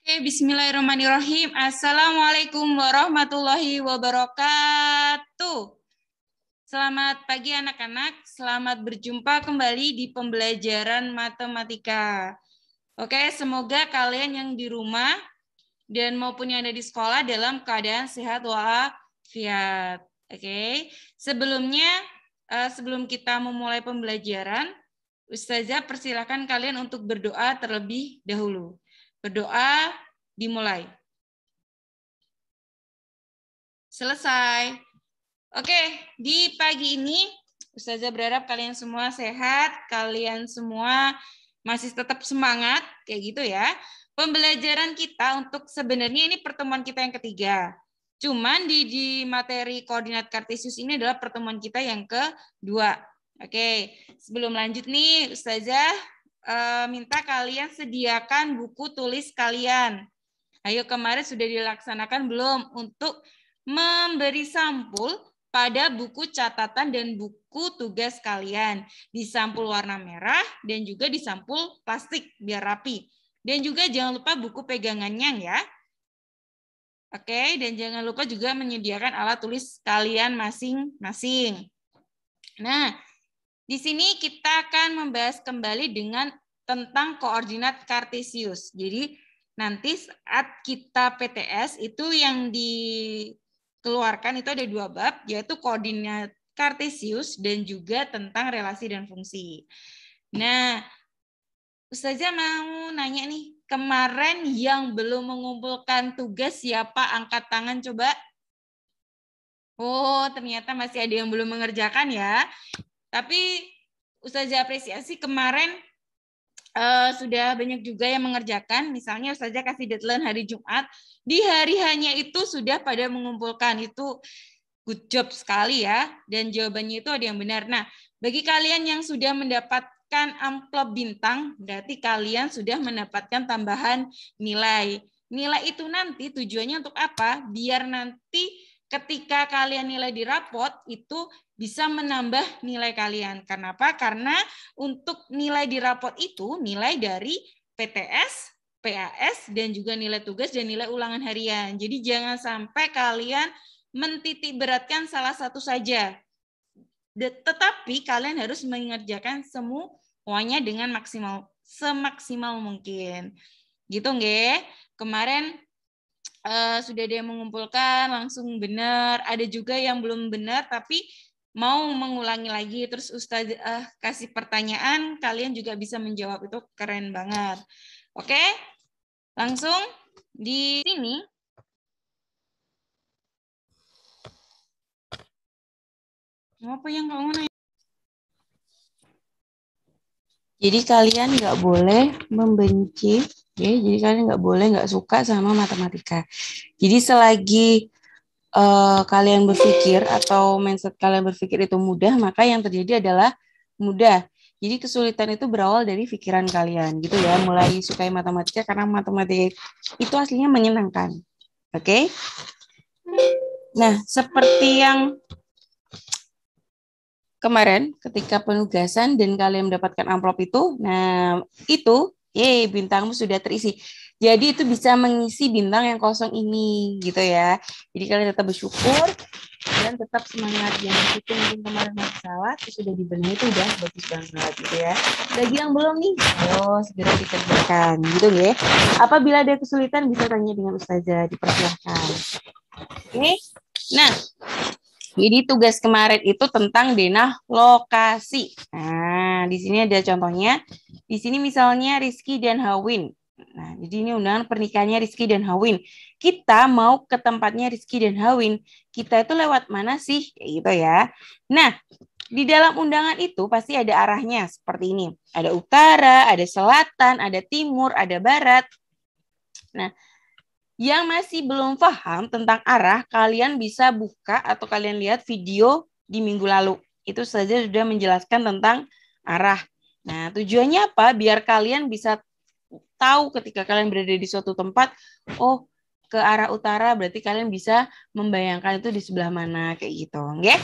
Bismillahirrahmanirrahim. Assalamualaikum warahmatullahi wabarakatuh. Selamat pagi anak-anak. Selamat berjumpa kembali di pembelajaran matematika. Oke, semoga kalian yang di rumah dan maupun yang ada di sekolah dalam keadaan sehat walafiat. Oke, sebelum kita memulai pembelajaran, Ustazah persilakan kalian untuk berdoa terlebih dahulu. Berdoa dimulai. Selesai. Oke, di pagi ini Ustazah berharap kalian semua sehat, kalian semua masih tetap semangat, kayak gitu ya. Pembelajaran kita untuk sebenarnya ini pertemuan kita yang ketiga. Cuman di materi koordinat kartesius ini adalah pertemuan kita yang kedua. Oke, sebelum lanjut nih Ustazah minta kalian sediakan buku tulis kalian. Ayo, kemarin sudah dilaksanakan belum untuk memberi sampul pada buku catatan dan buku tugas kalian. Di sampul warna merah dan juga di sampul plastik biar rapi. Dan juga jangan lupa buku pegangannya ya. Oke, dan jangan lupa juga menyediakan alat tulis kalian masing-masing. Nah, di sini kita akan membahas kembali tentang koordinat kartesius. Jadi nanti saat kita PTS itu yang dikeluarkan itu ada 2 bab, yaitu koordinat kartesius dan juga tentang relasi dan fungsi. Nah, Ustazah mau nanya nih, kemarin yang belum mengumpulkan tugas siapa? Angkat tangan coba. Oh, ternyata masih ada yang belum mengerjakan ya. Tapi Ustazah apresiasi kemarin sudah banyak juga yang mengerjakan. Misalnya Ustazah kasih deadline hari Jumat, di hari hanya itu sudah pada mengumpulkan. Itu good job sekali ya. Dan jawabannya itu ada yang benar. Nah, bagi kalian yang sudah mendapatkan amplop bintang, berarti kalian sudah mendapatkan tambahan nilai. Nilai itu nanti tujuannya untuk apa? Biar nanti ketika kalian nilai di rapot itu bisa menambah nilai kalian. Kenapa? Karena untuk nilai di rapot itu nilai dari PTS, PAS, dan juga nilai tugas dan nilai ulangan harian. Jadi jangan sampai kalian mentitik beratkan salah satu saja. Tetapi kalian harus mengerjakan semuanya dengan semaksimal mungkin. Gitu nggih? Kemarin sudah ada yang mengumpulkan langsung benar, ada juga yang belum benar tapi mau mengulangi lagi, terus Ustaz kasih pertanyaan, kalian juga bisa menjawab, itu keren banget. Oke, langsung di sini. Apa yang kamu nanya? Jadi kalian nggak boleh membenci, ya. Jadi kalian nggak suka sama matematika. Jadi selagi kalian berpikir atau mindset kalian berpikir itu mudah, maka yang terjadi adalah mudah. Jadi kesulitan itu berawal dari pikiran kalian, gitu ya. Mulai sukai matematika karena matematika itu aslinya menyenangkan. Oke? Nah, seperti yang kemarin ketika penugasan dan kalian mendapatkan amplop itu, nah itu, bintangmu sudah terisi. Jadi itu bisa mengisi bintang yang kosong ini, gitu ya. Jadi kalian tetap bersyukur dan tetap semangat. Jangan itu mungkin kemarin masih salah, itu sudah dibenahi, itu udah bagus banget, gitu ya. Bagi yang belum nih, segera dikerjakan, gitu ya. Apabila ada kesulitan bisa tanya dengan Ustazah, dipersilahkan. Oke, nah. Jadi tugas kemarin itu tentang denah lokasi. Nah, di sini ada contohnya. Di sini misalnya Rizky dan Hawin. Nah, jadi ini undangan pernikahannya Rizky dan Hawin. Kita mau ke tempatnya Rizky dan Hawin. Kita itu lewat mana sih? Kayak gitu ya. Nah, di dalam undangan itu pasti ada arahnya seperti ini. Ada utara, ada selatan, ada timur, ada barat. Nah, yang masih belum paham tentang arah, kalian bisa buka atau kalian lihat video di minggu lalu. Itu saja sudah menjelaskan tentang arah. Nah, tujuannya apa? Biar kalian bisa tahu ketika kalian berada di suatu tempat, oh, ke arah utara, berarti kalian bisa membayangkan itu di sebelah mana, kayak gitu. Okay?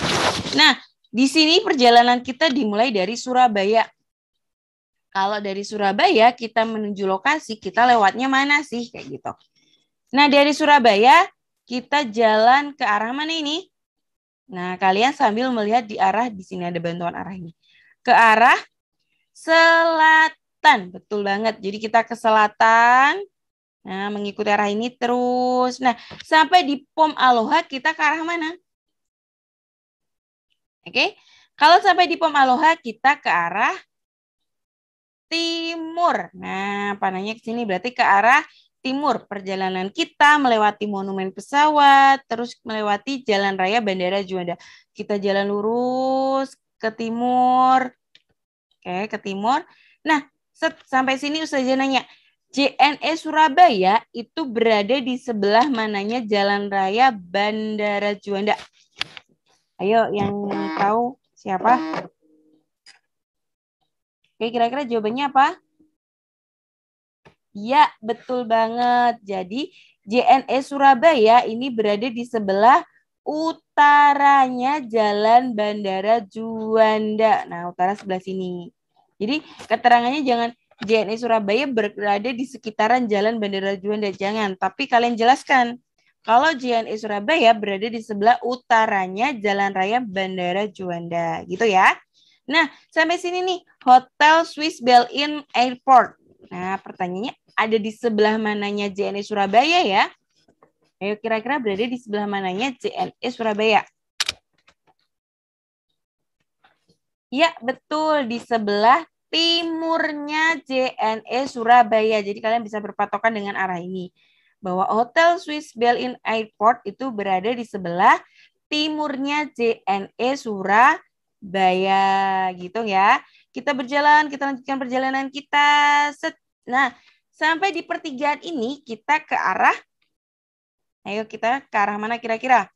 Nah, di sini perjalanan kita dimulai dari Surabaya. kalau dari Surabaya kita menuju lokasi, kita lewatnya mana sih? Kayak gitu. Nah, dari Surabaya kita jalan ke arah mana ini? Nah, kalian sambil melihat di arah, di sini ada bantuan arah ini. Ke arah selatan. Betul banget. Jadi kita ke selatan. Nah, mengikuti arah ini terus. Nah, sampai di Pom Aloha kita ke arah mana? Oke. Kalau sampai di Pom Aloha kita ke arah timur. Nah, panahnya ke sini berarti ke arah timur. Perjalanan kita melewati monumen pesawat, terus melewati Jalan Raya Bandara Juanda. Kita jalan lurus ke timur. Oke, ke timur. Nah, sampai sini Ustazah nanya, JNE Surabaya itu berada di sebelah mananya Jalan Raya Bandara Juanda? Ayo, yang tahu siapa? Oke, kira-kira jawabannya apa? Ya, betul banget. Jadi, JNE Surabaya ini berada di sebelah utaranya Jalan Bandara Juanda. Nah, utara sebelah sini. Jadi, keterangannya jangan JNE Surabaya berada di sekitaran Jalan Bandara Juanda. Jangan, tapi kalian jelaskan. Kalau JNE Surabaya berada di sebelah utaranya Jalan Raya Bandara Juanda. Gitu ya. Nah, sampai sini nih, Hotel Swiss Bell Inn Airport. Nah, pertanyaannya ada di sebelah mananya JNE Surabaya ya? Ayo kira-kira berada di sebelah mananya JNE Surabaya? Ya, betul. Di sebelah timurnya JNE Surabaya. Jadi kalian bisa berpatokan dengan arah ini. Bahwa Hotel Swiss Bell Inn Airport itu berada di sebelah timurnya JNE Surabaya. Gitu ya. Kita berjalan, kita lanjutkan perjalanan kita. Nah, sampai di pertigaan ini kita ke arah, ayo kita ke arah mana kira-kira?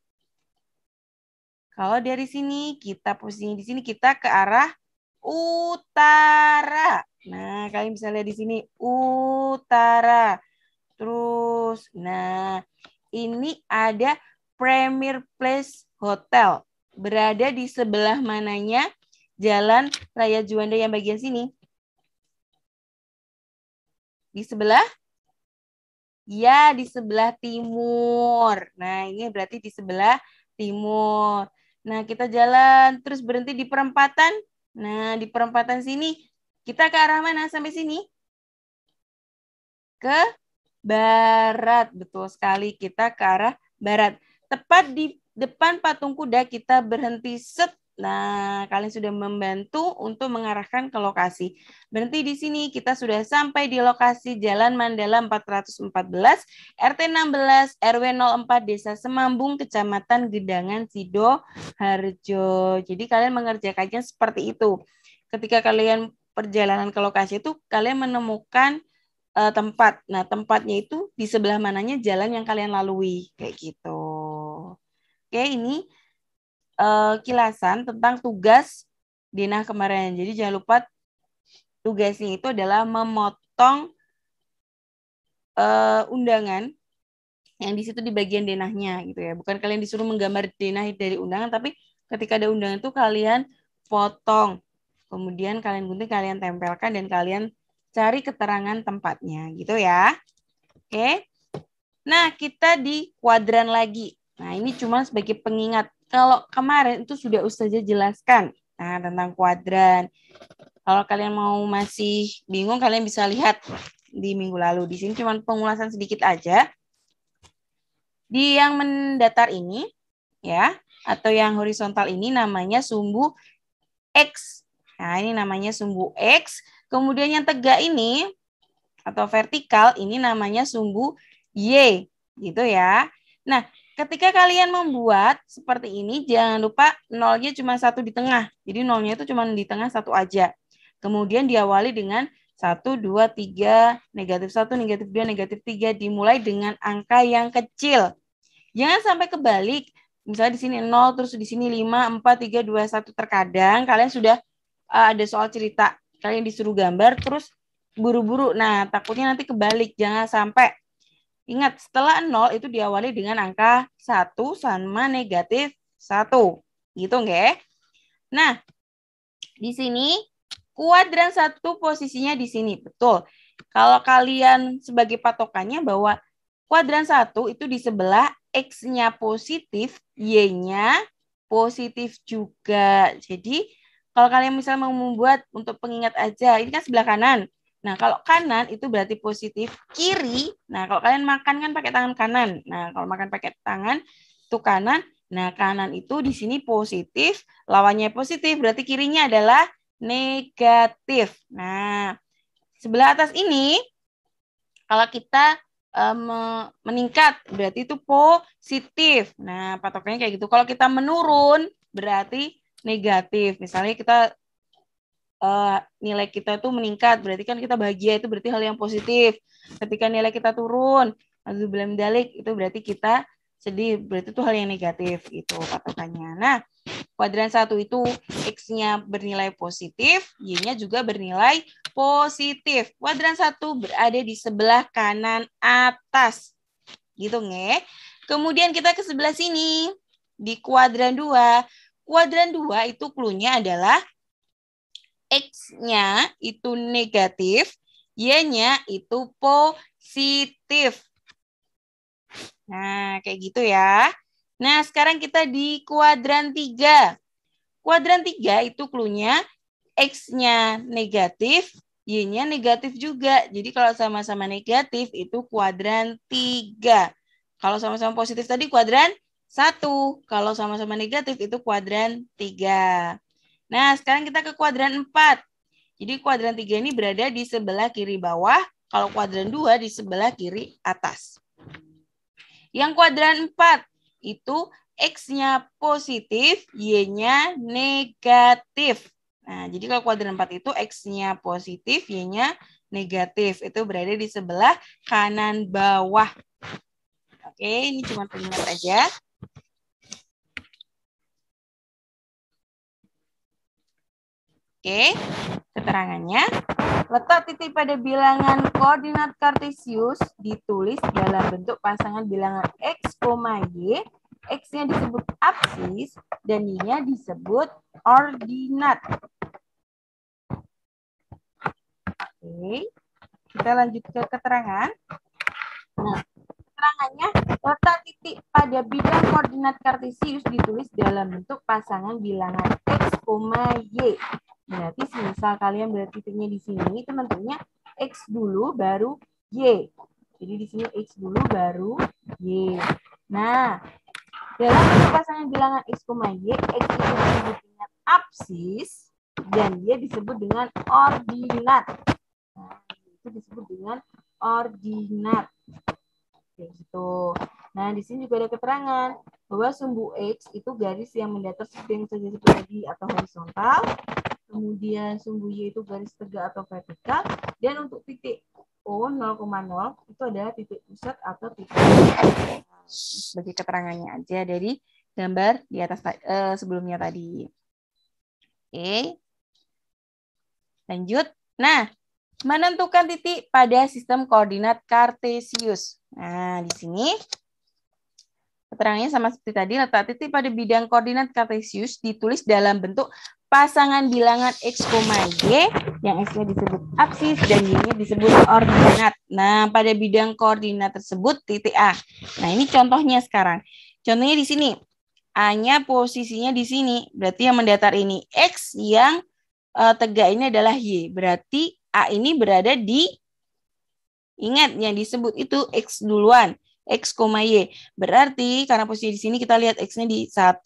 Kalau dari sini, kita posisinya di sini, kita ke arah utara. Nah, kalian bisa lihat di sini, utara. Terus, nah, ini ada Premier Place Hotel. Berada di sebelah mananya Jalan Raya Juanda yang bagian sini? Di sebelah? Ya, di sebelah timur. Nah, ini berarti di sebelah timur. Nah, kita jalan terus berhenti di perempatan. Nah, di perempatan sini kita ke arah mana sampai sini? Ke barat. Betul sekali, kita ke arah barat. Tepat di depan patung kuda kita berhenti set. Nah, kalian sudah membantu untuk mengarahkan ke lokasi. Berhenti di sini, kita sudah sampai di lokasi Jalan Mandala 414, RT 16, RW 04, Desa Semambung, Kecamatan Gedangan, Sidoarjo. Jadi kalian mengerjakannya seperti itu. Ketika kalian perjalanan ke lokasi itu, kalian menemukan tempat. Nah, tempatnya itu di sebelah mananya jalan yang kalian lalui. Kayak gitu. Oke, ini kilasan tentang tugas Dina kemarin. Jadi jangan lupa tugasnya itu adalah memotong undangan yang di situ di bagian denahnya gitu ya. Bukan kalian disuruh menggambar denah dari undangan, tapi ketika ada undangan itu kalian potong. Kemudian kalian gunting, kalian tempelkan dan kalian cari keterangan tempatnya gitu ya. Oke. Nah, kita di kuadran lagi. Nah, ini cuma sebagai pengingat. Kalau kemarin itu sudah Ustazah jelaskan tentang kuadran. Kalau kalian mau masih bingung, kalian bisa lihat di minggu lalu. Di sini cuma pengulasan sedikit aja. Di yang mendatar ini, ya, atau yang horizontal ini namanya sumbu X. Nah, ini namanya sumbu X. Kemudian yang tegak ini, atau vertikal, ini namanya sumbu Y. Gitu ya. Nah, ketika kalian membuat seperti ini, jangan lupa nolnya cuma satu di tengah. Jadi nolnya itu cuma di tengah satu aja. Kemudian diawali dengan 1, 2, 3, negatif 1, negatif 2, negatif 3. Dimulai dengan angka yang kecil. Jangan sampai kebalik. Misalnya di sini 0, terus di sini 5, 4, 3, 2, 1. Terkadang kalian sudah ada soal cerita. Kalian disuruh gambar, terus buru-buru. Nah, takutnya nanti kebalik. Jangan sampai. Ingat, setelah 0 itu diawali dengan angka 1 sama negatif 1. Gitu nggak? Nah, di sini kuadran 1 posisinya di sini. Betul. Kalau kalian sebagai patokannya bahwa kuadran 1 itu di sebelah X-nya positif, Y-nya positif juga. Jadi kalau kalian misalnya mau membuat untuk pengingat aja, ini kan sebelah kanan. Nah, kalau kanan itu berarti positif, kiri. Nah, kalau kalian makan kan pakai tangan kanan. Nah, kalau makan pakai tangan itu kanan. Nah, kanan itu di sini positif, lawannya positif, berarti kirinya adalah negatif. Nah, sebelah atas ini kalau kita meningkat berarti itu positif. Nah, patokannya kayak gitu. Kalau kita menurun berarti negatif. Misalnya kita nilai kita tuh meningkat, berarti kan kita bahagia, itu berarti hal yang positif. Ketika nilai kita turun, belum dalik, itu berarti kita sedih, berarti itu hal yang negatif gitu patokannya. Nah, kuadran 1 itu X-nya bernilai positif, Y-nya juga bernilai positif. Kuadran 1 berada di sebelah kanan atas. Gitu nge. Kemudian kita ke sebelah sini. Di kuadran 2. Kuadran 2 itu clue-nya adalah X-nya itu negatif, Y-nya itu positif. Nah, kayak gitu ya. Nah, sekarang kita di kuadran 3. Kuadran 3 itu clue-nya X-nya negatif, Y-nya negatif juga. Jadi kalau sama-sama negatif itu kuadran 3. Kalau sama-sama positif tadi kuadran 1. Kalau sama-sama negatif itu kuadran 3. Nah, sekarang kita ke kuadran 4. Jadi kuadran 3 ini berada di sebelah kiri bawah, kalau kuadran 2 di sebelah kiri atas. Yang kuadran 4 itu X-nya positif, Y-nya negatif. Nah, jadi kalau kuadran 4 itu X-nya positif, Y-nya negatif. Itu berada di sebelah kanan bawah. Oke, ini cuma pengingat aja. Oke, keterangannya. Letak titik pada bilangan koordinat kartesius ditulis dalam bentuk pasangan bilangan X, Y. X-nya disebut absis dan Y-nya disebut ordinat. Oke, kita lanjut ke keterangan. Nah, keterangannya, letak titik pada bidang koordinat kartesius ditulis dalam bentuk pasangan bilangan X, Y. Berarti misal kalian berarti titiknya di sini, itu tentunya X dulu baru Y. Jadi di sini X dulu baru Y. Nah, dalam bentuk pasangan bilangan X, Y, X itu disebut dengan absis dan Y disebut dengan ordinat. Nah, itu disebut dengan ordinat. Kayak gitu. Nah, di sini juga ada keterangan bahwa sumbu X itu garis yang mendatar seperti yang saya sebut tadi atau horizontal. Kemudian sumbu Y itu garis tegak atau vertikal. Dan untuk titik O 0,0 itu adalah titik pusat atau titik sebagai keterangannya aja dari gambar di atas sebelumnya tadi. Oke. Lanjut. Nah, menentukan titik pada sistem koordinat kartesius. Nah, di sini keterangannya sama seperti tadi, letak titik pada bidang koordinat kartesius ditulis dalam bentuk pasangan bilangan X, Y, yang X-nya disebut absis dan Y-nya disebut ordinat. Nah, pada bidang koordinat tersebut titik A. Nah, ini contohnya sekarang. Contohnya di sini. A-nya posisinya di sini. Berarti yang mendatar ini. X yang tegak ini adalah Y. Berarti A ini berada di, ingat yang disebut itu X duluan. X, Y. Berarti karena posisi di sini kita lihat X-nya di 1,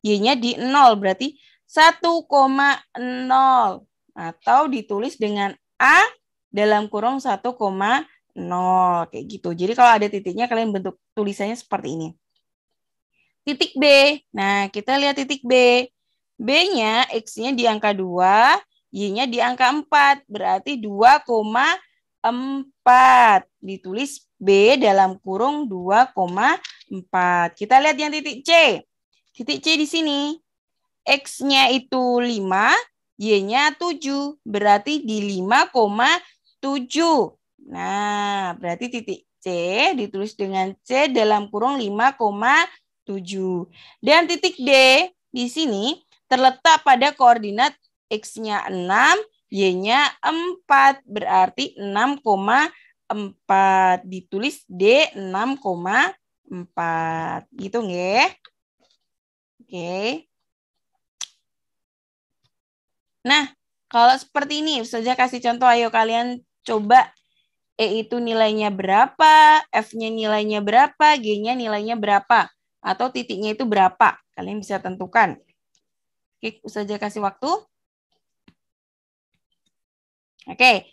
Y-nya di 0. Berarti 1,0 atau ditulis dengan A dalam kurung 1,0 kayak gitu. Jadi kalau ada titiknya kalian bentuk tulisannya seperti ini. Titik B. Nah, kita lihat titik B. B-nya X-nya di angka 2, Y-nya di angka 4. Berarti 2,4. Ditulis B dalam kurung 2,4. Kita lihat yang titik C. Titik C di sini. X-nya itu 5, Y-nya 7. Berarti di 5,7. Nah, berarti titik C ditulis dengan C dalam kurung 5,7. Dan titik D di sini terletak pada koordinat X-nya 6, Y-nya 4. Berarti 6,4. Ditulis D 6,4. Gitu nggih. Oke. Nah, kalau seperti ini, Ustazah kasih contoh. Ayo kalian coba. E itu nilainya berapa, F-nya nilainya berapa, G-nya nilainya berapa, atau titiknya itu berapa. Kalian bisa tentukan. Oke, Ustazah kasih waktu. Oke,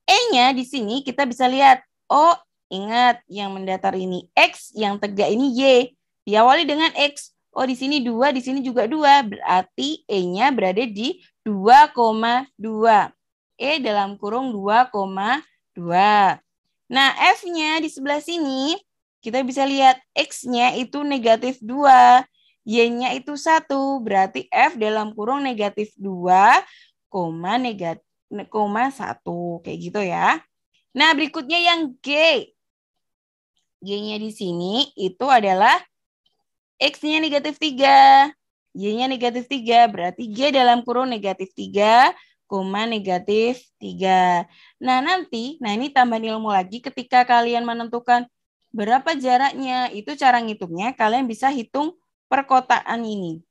E-nya di sini kita bisa lihat. Oh, ingat yang mendatar ini X, yang tegak ini Y. Diawali dengan X. Oh, di sini 2, di sini juga 2. Berarti E-nya berada di 2,2. E dalam kurung 2,2. Nah, F-nya di sebelah sini, kita bisa lihat X-nya itu negatif 2. Y-nya itu 1. Berarti F dalam kurung negatif 2, negatif 1. Kayak gitu ya. Nah, berikutnya yang G. G-nya di sini itu adalah X-nya negatif 3. Y-nya negatif 3. Berarti G dalam kurung negatif 3, negatif 3. Nah, nanti, ini tambahan ilmu lagi ketika kalian menentukan berapa jaraknya, itu cara ngitungnya kalian bisa hitung perkotaan ini.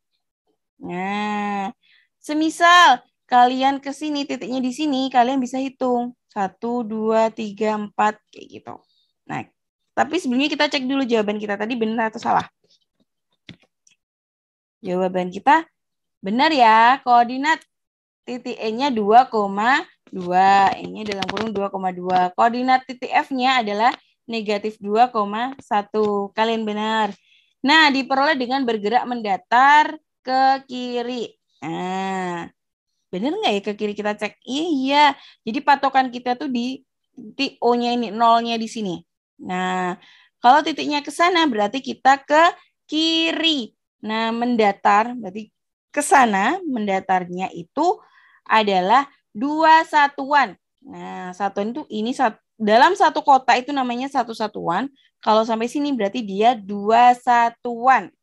Nah, semisal kalian ke sini, titiknya di sini, kalian bisa hitung 1, 2, 3, 4, kayak gitu. Nah, tapi sebelumnya kita cek dulu jawaban kita tadi benar atau salah. Jawaban kita benar ya, koordinat titik E-nya 2,2. E-nya dalam kurung 2,2. Koordinat titik F-nya adalah negatif 2,1. Kalian benar. Nah, diperoleh dengan bergerak mendatar ke kiri. Nah, benar nggak ya ke kiri kita cek? Iya. Jadi patokan kita tuh di titik O-nya ini, nolnya di sini. Nah, kalau titiknya ke sana berarti kita ke kiri. Nah, mendatar berarti ke sana, mendatarnya itu adalah 2 satuan. Nah, satuan itu ini dalam satu kota itu namanya satu satuan. Kalau sampai sini berarti dia 2 satuan.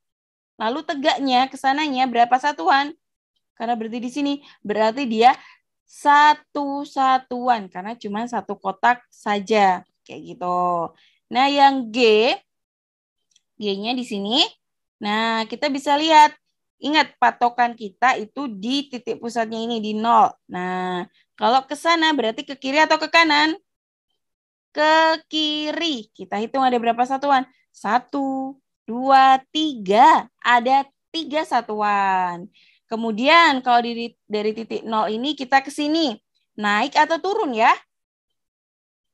Lalu tegaknya ke sananya berapa satuan? Karena berarti di sini berarti dia satu satuan karena cuma satu kotak saja. Kayak gitu. Nah, yang G-nya di sini. Nah, kita bisa lihat. Ingat, patokan kita itu di titik pusatnya ini, di 0. Nah, kalau ke sana berarti ke kiri atau ke kanan? Ke kiri. Kita hitung ada berapa satuan? 1, 2, 3. Ada 3 satuan. Kemudian kalau dari titik 0 ini kita ke sini. Naik atau turun ya?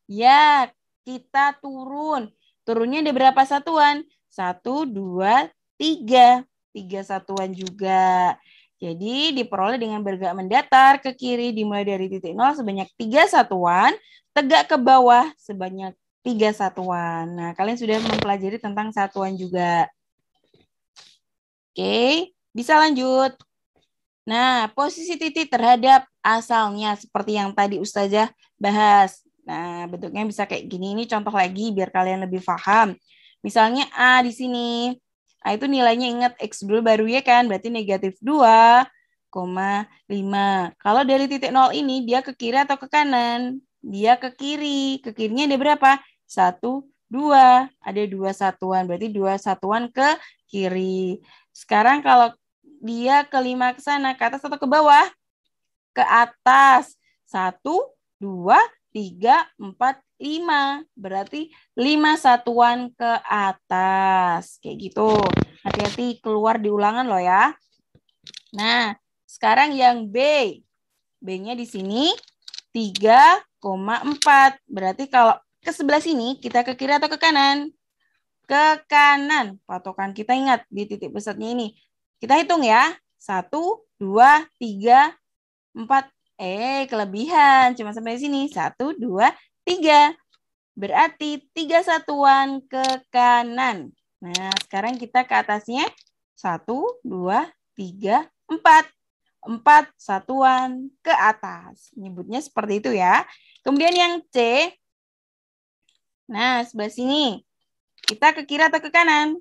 Ya, kita turun. Turunnya ada berapa satuan? 1, 2, 3. 3 satuan juga. Jadi diperoleh dengan bergerak mendatar ke kiri dimulai dari titik 0 sebanyak 3 satuan. Tegak ke bawah sebanyak 3 satuan. Nah, kalian sudah mempelajari tentang satuan juga. Oke, bisa lanjut. Nah, posisi titik terhadap asalnya seperti yang tadi Ustazah bahas. Nah, bentuknya bisa kayak gini. Ini contoh lagi biar kalian lebih paham. Misalnya A di sini. A itu nilainya ingat X dulu baru ya kan. Berarti negatif 2,5. Kalau dari titik 0 ini dia ke kiri atau ke kanan? Dia ke kiri. Ke kirinya ada berapa? 1, 2. Ada 2 satuan. Berarti 2 satuan ke kiri. Sekarang kalau dia ke 5 ke sana, ke atas atau ke bawah? Ke atas. 1, 2, 3, 4, 5. Berarti 5 satuan ke atas. Kayak gitu. Hati-hati keluar di ulangan loh ya. Nah, sekarang yang B. B-nya di sini 3,4. Berarti kalau ke sebelah sini, kita ke kiri atau ke kanan? Ke kanan. Patokan kita ingat di titik pusatnya ini. Kita hitung ya. 1, 2, 3, 4. Kelebihan. Cuma sampai sini. 1, 2, 3. Berarti 3 satuan ke kanan. Nah, sekarang kita ke atasnya. 1, 2, 3, 4. 4 satuan ke atas. Nyebutnya seperti itu ya. Kemudian yang C. Nah, sebelah sini. Kita ke kiri atau ke kanan?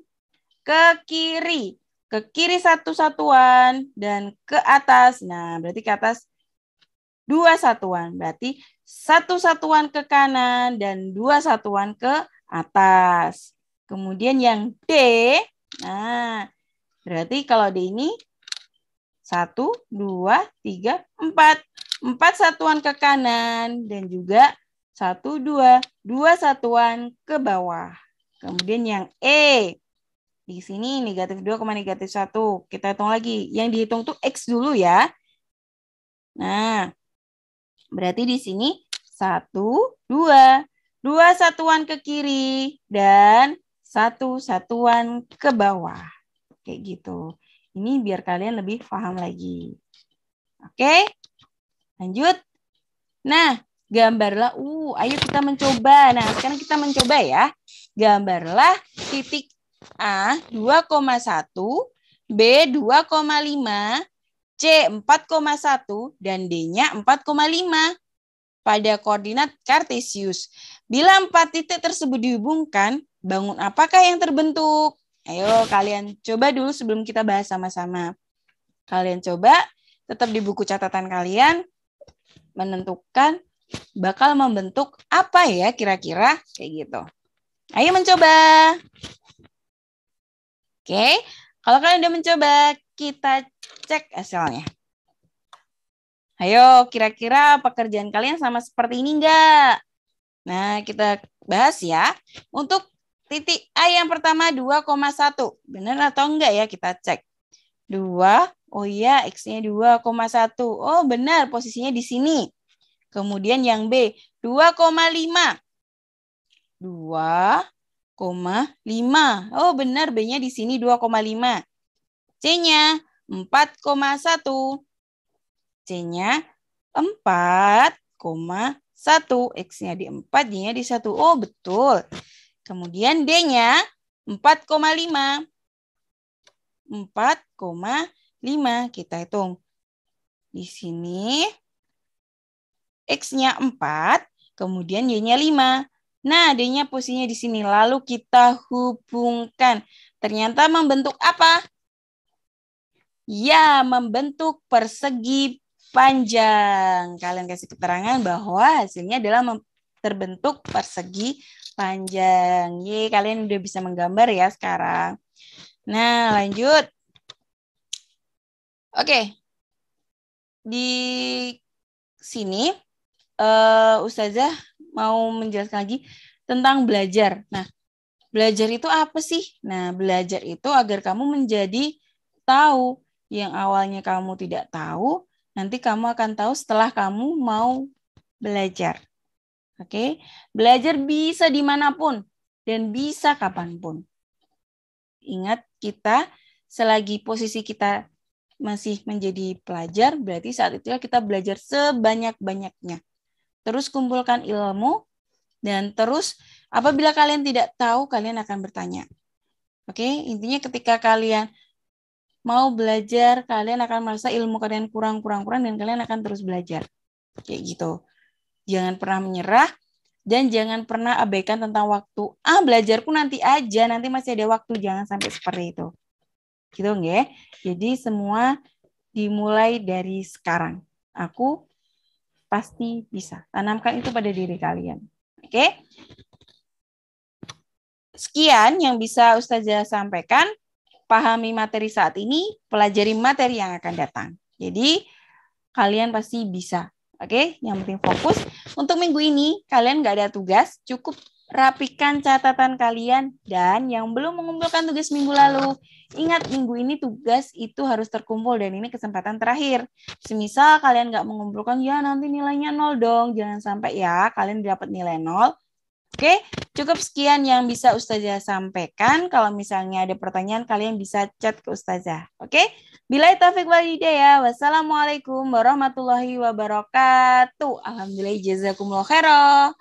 Ke kiri. Ke kiri 1 satuan dan ke atas. Nah, berarti ke atas 2 satuan. Berarti 1 satuan ke kanan dan 2 satuan ke atas. Kemudian yang D, nah berarti kalau D ini 1, 2, 3, 4. 4 satuan ke kanan dan juga 1, 2. 2 satuan ke bawah. Kemudian yang E. Di sini negatif 2, negatif 1. Kita hitung lagi. Yang dihitung tuh X dulu ya. Nah, berarti di sini 1, 2. 2 satuan ke kiri dan 1 satuan ke bawah. Kayak gitu. Ini biar kalian lebih paham lagi. Oke, lanjut. Nah, gambarlah. Ayo kita mencoba. Nah, sekarang kita mencoba ya. Gambarlah titik A 2,1, B 2,5, C 4,1, dan D-nya 4,5 pada koordinat Kartesius. Bila 4 titik tersebut dihubungkan, bangun apakah yang terbentuk? Ayo kalian coba dulu sebelum kita bahas sama-sama. Kalian coba tetap di buku catatan kalian menentukan bakal membentuk apa ya kira-kira kayak gitu. Ayo mencoba. Oke, kalau kalian udah mencoba, kita cek hasilnya. Ayo, kira-kira pekerjaan kalian sama seperti ini enggak? Nah, kita bahas ya. Untuk titik A yang pertama 2,1. Benar atau enggak ya? Kita cek. 2, oh iya, X-nya 2,1. Oh benar, posisinya di sini. Kemudian yang B, 2,5. 2,5. Oh benar, B-nya di sini 2,5. C-nya 4,1. C-nya 4,1. X-nya di 4, Y-nya di 1. Oh betul. Kemudian D-nya 4,5. 4,5. Kita hitung. Di sini X-nya 4, kemudian Y-nya 5. Nah, D-nya posisinya di sini. Lalu kita hubungkan. Ternyata membentuk apa? Ya, membentuk persegi panjang. Kalian kasih keterangan bahwa hasilnya adalah terbentuk persegi panjang. Ye, kalian udah bisa menggambar ya sekarang. Nah, lanjut. Oke. Di sini Ustazah mau menjelaskan lagi tentang belajar. Nah, belajar itu apa sih? Nah, belajar itu agar kamu menjadi tahu. Yang awalnya kamu tidak tahu, nanti kamu akan tahu setelah kamu mau belajar. Oke? Belajar bisa dimanapun dan bisa kapanpun. Ingat, kita selagi posisi kita masih menjadi pelajar, berarti saat itulah kita belajar sebanyak-banyaknya. Terus kumpulkan ilmu, dan terus apabila kalian tidak tahu, kalian akan bertanya. Oke, intinya ketika kalian mau belajar, kalian akan merasa ilmu kalian kurang, dan kalian akan terus belajar. Kayak gitu. Jangan pernah menyerah, dan jangan pernah abaikan tentang waktu. Belajarku nanti aja, nanti masih ada waktu. Jangan sampai seperti itu. Gitu nggak? Jadi semua dimulai dari sekarang. Aku pasti bisa. Tanamkan itu pada diri kalian. Oke? Sekian yang bisa Ustazah sampaikan. Pahami materi saat ini, pelajari materi yang akan datang. Jadi, kalian pasti bisa. Oke? Yang penting fokus. Untuk minggu ini, kalian nggak ada tugas. Cukup rapikan catatan kalian. Dan yang belum mengumpulkan tugas minggu lalu, ingat minggu ini tugas itu harus terkumpul. Dan ini kesempatan terakhir. Semisal kalian nggak mengumpulkan, ya nanti nilainya 0 dong. Jangan sampai ya kalian dapat nilai 0. Oke, cukup sekian yang bisa Ustazah sampaikan. Kalau misalnya ada pertanyaan, kalian bisa chat ke Ustazah. Oke, billahi taufiq wal hidayah. Wassalamualaikum warahmatullahi wabarakatuh. Alhamdulillah, jazakumullah khairan.